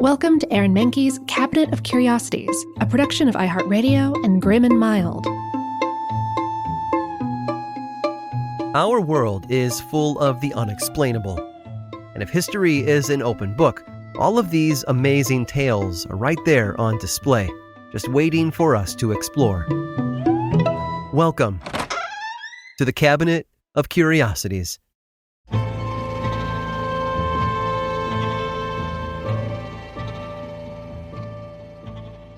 Welcome to Aaron Mahnke's Cabinet of Curiosities, a production of iHeartRadio and Grim and Mild. Our world is full of the unexplainable. And if history is an open book, all of these amazing tales are right there on display, just waiting for us to explore. Welcome to the Cabinet of Curiosities.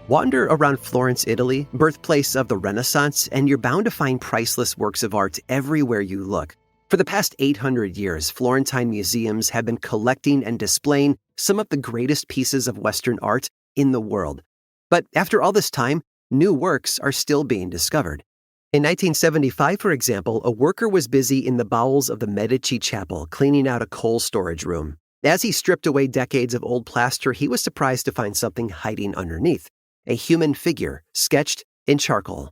Wander around Florence, Italy, birthplace of the Renaissance, and you're bound to find priceless works of art everywhere you look. For the past 800 years, Florentine museums have been collecting and displaying some of the greatest pieces of Western art in the world. But after all this time, new works are still being discovered. In 1975, for example, a worker was busy in the bowels of the Medici Chapel cleaning out a coal storage room. As he stripped away decades of old plaster, he was surprised to find something hiding underneath. A human figure sketched in charcoal.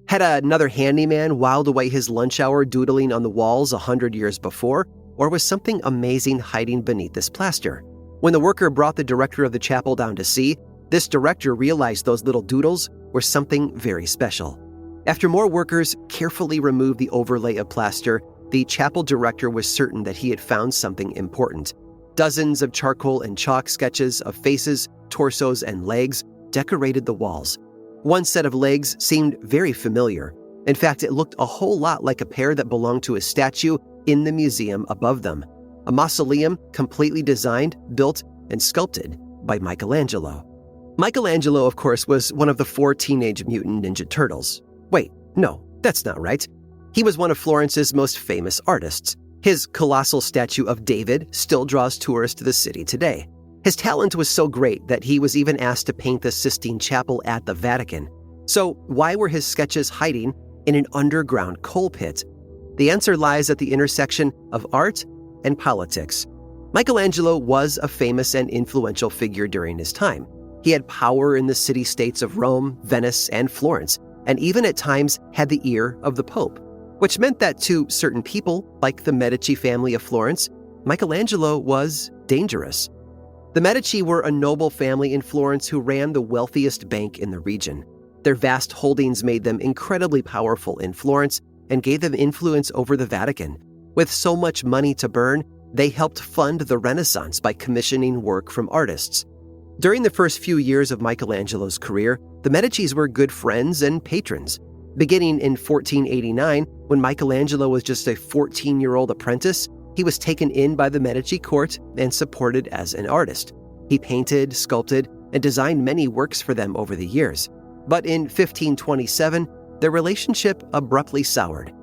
Had another handyman whiled away his lunch hour doodling on the walls 100 years before, or was something amazing hiding beneath this plaster? When the worker brought the director of the chapel down to see, this director realized those little doodles were something very special. After more workers carefully removed the overlay of plaster, the chapel director was certain that he had found something important. Dozens of charcoal and chalk sketches of faces, torsos, and legs decorated the walls. One set of legs seemed very familiar. In fact, it looked a whole lot like a pair that belonged to a statue in the museum above them. A mausoleum completely designed, built, and sculpted by Michelangelo. Michelangelo, of course, was one of the 4 Teenage Mutant Ninja Turtles. Wait, no, that's not right. He was one of Florence's most famous artists. His colossal statue of David still draws tourists to the city today. His talent was so great that he was even asked to paint the Sistine Chapel at the Vatican. So why were his sketches hiding in an underground coal pit? The answer lies at the intersection of art and politics. Michelangelo was a famous and influential figure during his time. He had power in the city-states of Rome, Venice, and Florence, and even at times had the ear of the Pope, which meant that to certain people, like the Medici family of Florence, Michelangelo was dangerous. The Medici were a noble family in Florence who ran the wealthiest bank in the region. Their vast holdings made them incredibly powerful in Florence and gave them influence over the Vatican. With so much money to burn, they helped fund the Renaissance by commissioning work from artists. During the first few years of Michelangelo's career, the Medicis were good friends and patrons. Beginning in 1489, when Michelangelo was just a 14-year-old apprentice, he was taken in by the Medici court and supported as an artist. He painted, sculpted, and designed many works for them over the years. But in 1527, their relationship abruptly soured.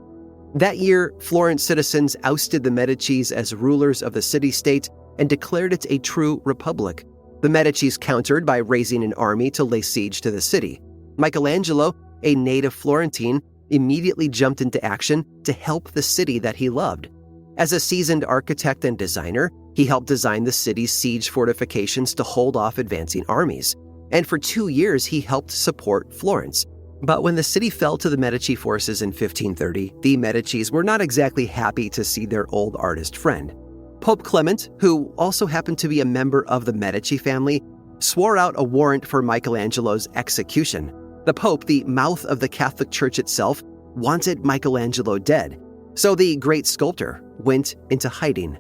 That year, Florence citizens ousted the Medicis as rulers of the city-state and declared it a true republic. The Medicis countered by raising an army to lay siege to the city. Michelangelo, a native Florentine, immediately jumped into action to help the city that he loved. As a seasoned architect and designer, he helped design the city's siege fortifications to hold off advancing armies. And for 2 years, he helped support Florence. But when the city fell to the Medici forces in 1530, the Medicis were not exactly happy to see their old artist friend. Pope Clement, who also happened to be a member of the Medici family, swore out a warrant for Michelangelo's execution. The Pope, the mouth of the Catholic Church itself, wanted Michelangelo dead. So the great sculptor went into hiding.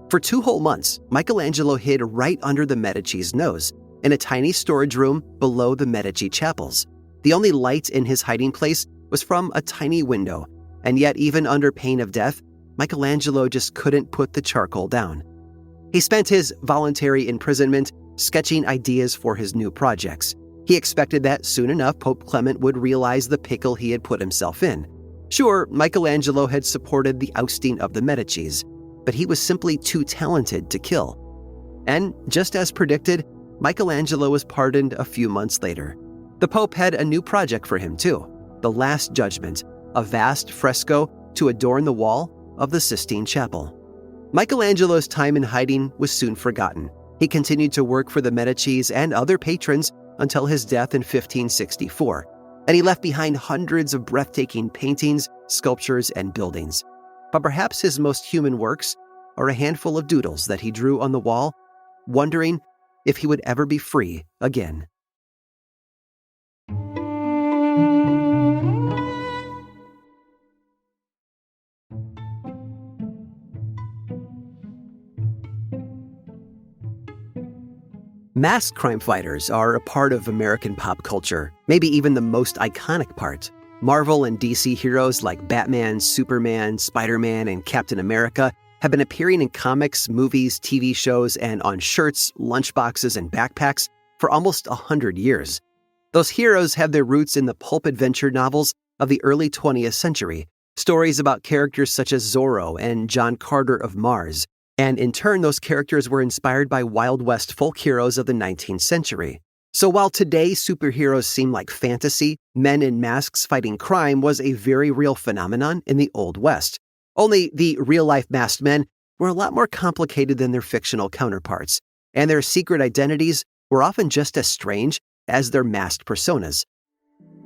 For 2 whole months, Michelangelo hid right under the Medici's nose, in a tiny storage room below the Medici chapels. The only light in his hiding place was from a tiny window, and yet even under pain of death, Michelangelo just couldn't put the charcoal down. He spent his voluntary imprisonment sketching ideas for his new projects. He expected that soon enough Pope Clement would realize the pickle he had put himself in. Sure, Michelangelo had supported the ousting of the Medicis, but he was simply too talented to kill. And just as predicted, Michelangelo was pardoned a few months later. The Pope had a new project for him too, the Last Judgment, a vast fresco to adorn the wall of the Sistine Chapel. Michelangelo's time in hiding was soon forgotten. He continued to work for the Medicis and other patrons until his death in 1564, and he left behind hundreds of breathtaking paintings, sculptures, and buildings. But perhaps his most human works are a handful of doodles that he drew on the wall, wondering if he would ever be free again. Masked crime fighters are a part of American pop culture, maybe even the most iconic part. Marvel and DC heroes like Batman, Superman, Spider-Man, and Captain America have been appearing in comics, movies, TV shows, and on shirts, lunchboxes, and backpacks for almost 100 years. Those heroes have their roots in the pulp adventure novels of the early 20th century, stories about characters such as Zorro and John Carter of Mars. And in turn, those characters were inspired by Wild West folk heroes of the 19th century. So while today superheroes seem like fantasy, men in masks fighting crime was a very real phenomenon in the Old West. Only the real-life masked men were a lot more complicated than their fictional counterparts, and their secret identities were often just as strange as their masked personas.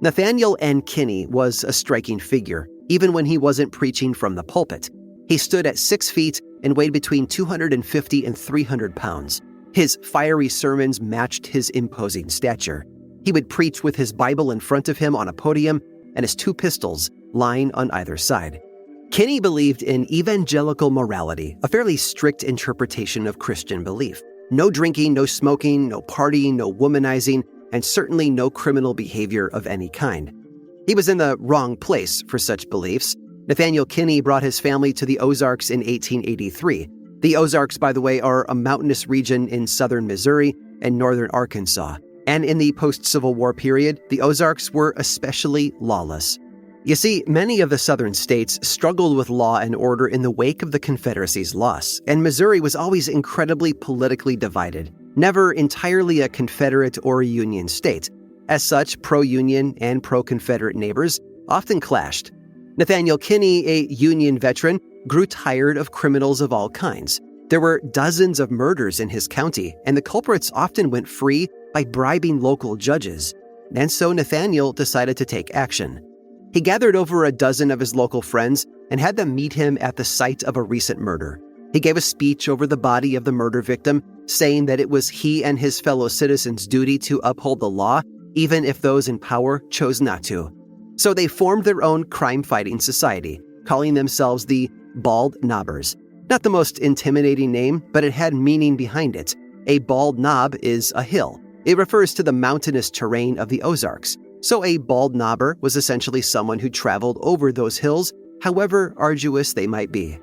Nathaniel N. Kinney was a striking figure, even when he wasn't preaching from the pulpit. He stood at 6 feet and weighed between 250 and 300 pounds. His fiery sermons matched his imposing stature. He would preach with his Bible in front of him on a podium and his 2 pistols lying on either side. Kinney believed in evangelical morality, a fairly strict interpretation of Christian belief. No drinking, no smoking, no partying, no womanizing, and certainly no criminal behavior of any kind. He was in the wrong place for such beliefs. Nathaniel Kinney brought his family to the Ozarks in 1883. The Ozarks, by the way, are a mountainous region in southern Missouri and northern Arkansas. And in the post-Civil War period, the Ozarks were especially lawless. You see, many of the southern states struggled with law and order in the wake of the Confederacy's loss, and Missouri was always incredibly politically divided, never entirely a Confederate or a Union state. As such, pro-Union and pro-Confederate neighbors often clashed. Nathaniel Kinney, a Union veteran, grew tired of criminals of all kinds. There were dozens of murders in his county, and the culprits often went free by bribing local judges. And so Nathaniel decided to take action. He gathered over a dozen of his local friends and had them meet him at the site of a recent murder. He gave a speech over the body of the murder victim, saying that it was he and his fellow citizens' duty to uphold the law, even if those in power chose not to. So they formed their own crime-fighting society, calling themselves the Bald Knobbers. Not the most intimidating name, but it had meaning behind it. A bald knob is a hill. It refers to the mountainous terrain of the Ozarks. So a bald knobber was essentially someone who traveled over those hills, however arduous they might be.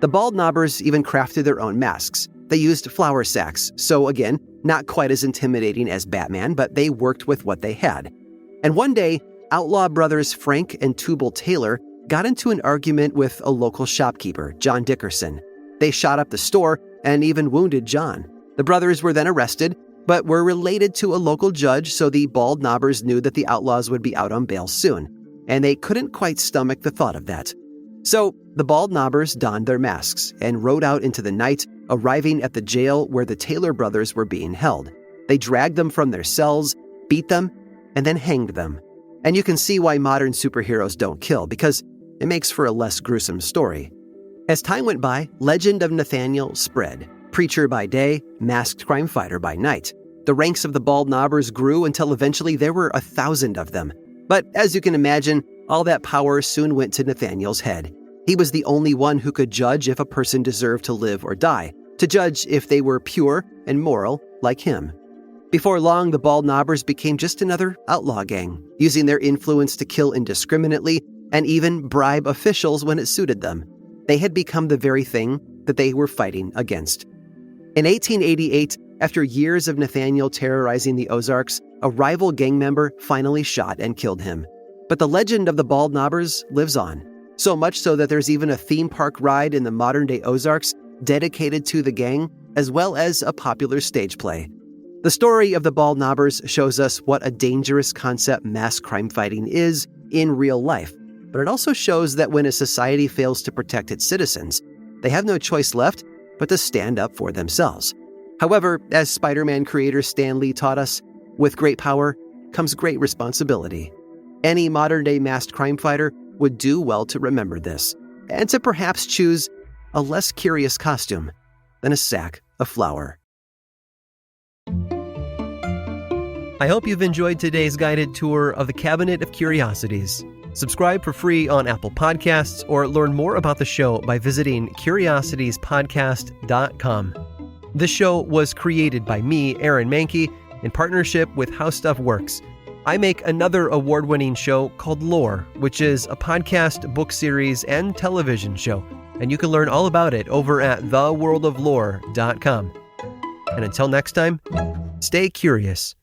The Bald Knobbers even crafted their own masks. They used flour sacks, so again, not quite as intimidating as Batman, but they worked with what they had. And one day, outlaw brothers Frank and Tubal Taylor got into an argument with a local shopkeeper, John Dickerson. They shot up the store and even wounded John. The brothers were then arrested, but were related to a local judge, so the Bald Knobbers knew that the outlaws would be out on bail soon, and they couldn't quite stomach the thought of that. So the Bald Knobbers donned their masks and rode out into the night, arriving at the jail where the Taylor brothers were being held. They dragged them from their cells, beat them, and then hanged them. And you can see why modern superheroes don't kill, because it makes for a less gruesome story. As time went by, legend of Nathaniel spread. Preacher by day, masked crime fighter by night. The ranks of the Bald Knobbers grew until eventually there were 1,000 of them. But as you can imagine, all that power soon went to Nathaniel's head. He was the only one who could judge if a person deserved to live or die, to judge if they were pure and moral like him. Before long, the Bald Knobbers became just another outlaw gang, using their influence to kill indiscriminately and even bribe officials when it suited them. They had become the very thing that they were fighting against. In 1888, after years of Nathaniel terrorizing the Ozarks, a rival gang member finally shot and killed him. But the legend of the Bald Knobbers lives on, so much so that there's even a theme park ride in the modern-day Ozarks dedicated to the gang, as well as a popular stage play. The story of the Bald Knobbers shows us what a dangerous concept mass crime fighting is in real life, but it also shows that when a society fails to protect its citizens, they have no choice left but to stand up for themselves. However, as Spider-Man creator Stan Lee taught us, with great power comes great responsibility. Any modern-day masked crime fighter would do well to remember this, and to perhaps choose a less curious costume than a sack of flour. I hope you've enjoyed today's guided tour of the Cabinet of Curiosities. Subscribe for free on Apple Podcasts or learn more about the show by visiting curiositiespodcast.com. This show was created by me, Aaron Mahnke, in partnership with How Stuff Works. I make another award-winning show called Lore, which is a podcast, book series, and television show, and you can learn all about it over at theworldoflore.com. And until next time, stay curious.